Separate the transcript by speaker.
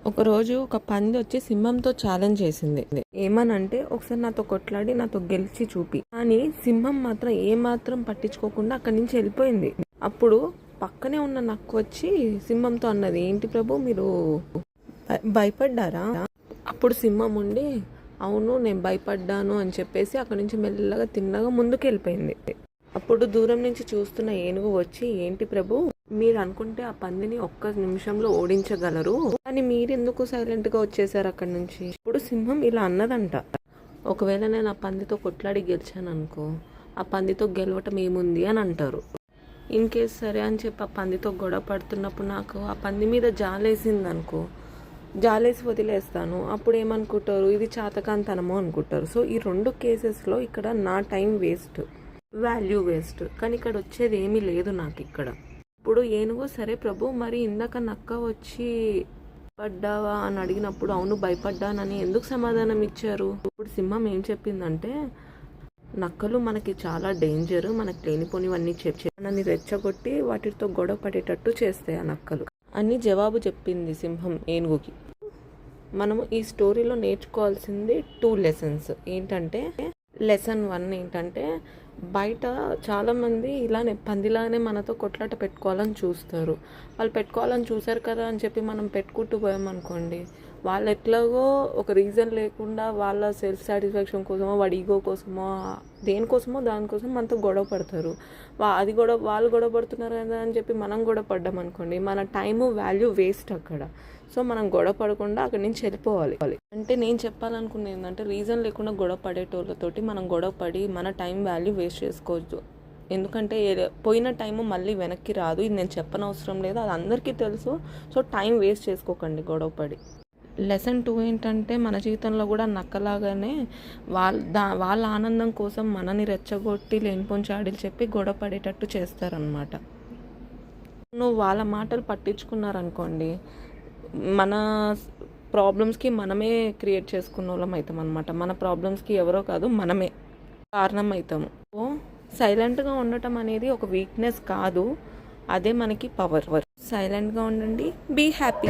Speaker 1: ఒకరోజు ఒక పంది వచ్చి సింహంతో ఛాలెంజ్ చేసింది. ఏమనంటే, ఒకసారి నాతో కొట్లాడి నాతో గెలిచి చూపి. కానీ సింహం మాత్రం ఏమాత్రం పట్టించుకోకుండా అక్కడి నుంచి వెళ్ళిపోయింది. అప్పుడు పక్కనే ఉన్న నక్క వచ్చి సింహంతో అన్నది, ఏంటి ప్రభు మీరు భయపడ్డారా? అప్పుడు సింహం ఉండి, అవును నేను భయపడ్డాను అని చెప్పేసి అక్కడి నుంచి మెల్లగా తిన్నగా ముందుకు వెళ్ళిపోయింది. అప్పుడు దూరం నుంచి చూస్తున్న ఏనుగు వచ్చి, ఏంటి ప్రభు మీరు అనుకుంటే ఆ పందిని ఒక్క నిమిషంలో ఓడించగలరు, కానీ మీరెందుకు సైలెంట్గా వచ్చేసారు అక్కడి నుంచి? ఇప్పుడు సింహం ఇలా అన్నదంట, ఒకవేళ నేను ఆ పందితో కొట్లాడి గెలిచాను అనుకో, ఆ పందితో గెలవటం ఏముంది అని అంటారు. ఇన్ కేస్ సరే అని చెప్పి ఆ పందితో గొడవ పడుతున్నప్పుడు నాకు ఆ పంది మీద జాలేసింది అనుకో, జాలేసి వదిలేస్తాను. అప్పుడు ఏమనుకుంటారు, ఇది చాతకాంతనమో అనుకుంటారు. సో ఈ రెండు కేసెస్లో ఇక్కడ నా టైం వేస్ట్, వాల్యూ వేస్ట్. కానీ ఇక్కడ వచ్చేది ఏమీ లేదు నాకు ఇక్కడ. ఇప్పుడు ఏనుగు, సరే ప్రభు మరి ఇందాక నక్క వచ్చి పడ్డావా అని అడిగినప్పుడు అవును భయపడ్డానని ఎందుకు సమాధానం ఇచ్చారు? ఇప్పుడు సింహం ఏం చెప్పిందంటే, నక్కలు మనకి చాలా డేంజర్, మనకి లేనిపోనివన్నీ చెప్పి మనని రెచ్చగొట్టి వాటితో గొడవ పడేటట్టు చేస్తాయి ఆ నక్కలు అని జవాబు చెప్పింది సింహం ఏనుగుకి. మనము ఈ స్టోరీలో నేర్చుకోవాల్సింది 2 లెసన్స్. ఏంటంటే, లెసన్ 1 ఏంటంటే, బయట చాలామంది ఇలానే పందిలానే మనతో కొట్లాట పెట్టుకోవాలని చూస్తారు. వాళ్ళు పెట్టుకోవాలని చూసారు కదా అని చెప్పి మనం పెట్టుకుంటూ పోయామనుకోండి, వాళ్ళు ఎట్లాగో ఒక రీజన్ లేకుండా వాళ్ళ సెల్ఫ్ సాటిస్ఫాక్షన్ కోసమో వాడి ఈగో కోసమో దేనికోసమో దానికోసం మనతో గొడవ పడతారు. వాళ్ళు గొడవ పడుతున్నారు కదా అని చెప్పి మనం గొడవ పడ్డాం అనుకోండి, మన టైము వాల్యూ వేస్ట్ అక్కడ. సో మనం గొడవ పడకుండా అక్కడి నుంచి వెళ్ళిపోవాలి. అంటే నేను చెప్పాలనుకున్నది ఏంటంటే, రీజన్ లేకుండా గొడవ పడేటోళ్ళతోటి మనం గొడవ పడి మన టైం వాల్యూ వేస్ట్ చేసుకోవద్దు. ఎందుకంటే పోయిన టైము మళ్ళీ వెనక్కి రాదు. ఇది నేను చెప్పనవసరం లేదు, అది అందరికీ తెలుసు. సో టైం వేస్ట్ చేసుకోకండి గొడవ పడి. లెసన్ 2 ఏంటంటే, మన జీవితంలో కూడా నక్కలాగానే వాళ్ళ ఆనందం కోసం మనని రెచ్చగొట్టి లేనిపోని చాడీలు చెప్పి గొడవ పడేటట్టు చేస్తారనమాట. నువ్వు వాళ్ళ మాటలు పట్టించుకున్నారనుకోండి, మన ప్రాబ్లమ్స్కి మనమే క్రియేట్ చేసుకున్న వాళ్ళం అవుతాం అనమాట. మన ప్రాబ్లమ్స్కి ఎవరో కాదు, మనమే కారణం అవుతాము. సో సైలెంట్గా ఉండటం అనేది ఒక వీక్నెస్ కాదు, అదే మనకి పవర్. సైలెంట్గా ఉండండి, బీ హ్యాపీ.